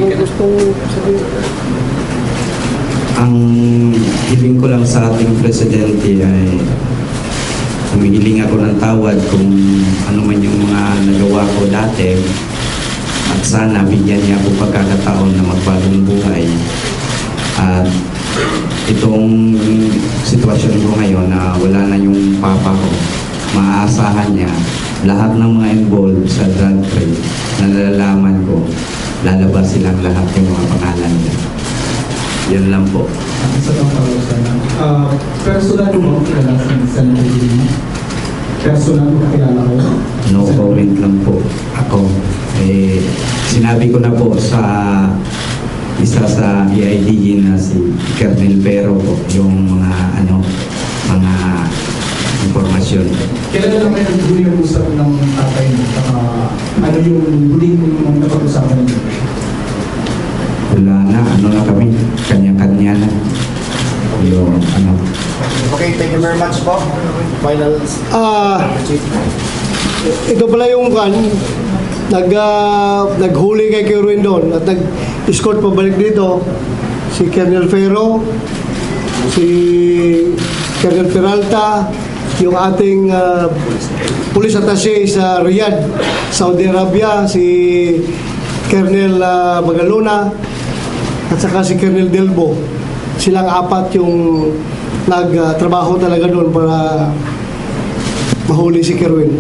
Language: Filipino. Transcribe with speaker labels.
Speaker 1: gustong sabihin?
Speaker 2: Ang hiling ko lang sa ating presidente ay humihiling ako ng tawad kung ano man yung mga nagawa ko dati at sana bigyan niya ako pagkakataon na magbagong buhay. At itong sitwasyon ko ngayon na wala na yung papa ko, maaasahan niya lahat ng mga involved sa drug trade na nalalaman ko, lalabas silang lahat yung mga pangalan niya. Yan lang po.
Speaker 3: Sa personal mo kilala si Senator Jimmy? Personal mo kilala ko?
Speaker 2: No comment lang po ako. Sinabi ko na po sa isa sa EIDG na si Colonel Pero po, yung mga mga impormasyon.
Speaker 3: Kailan lang kayo huli yung usap ng tatay mo? Ano yung huli mong napag-usapan niyo?
Speaker 2: Wala na, na kami, kanya-kanya na. Yung
Speaker 4: Okay, thank you very much po. Final.
Speaker 1: Ito pala yung naghuli kay Kerwin doon at nag-escort pabalik dito si Colonel Ferro, si Colonel Peralta, yung ating police attaché sa Riyadh, Saudi Arabia, si Colonel Magalona at saka si Colonel Delbo. Silang apat yung nagtrabaho talaga doon para mahuli si Kerwin.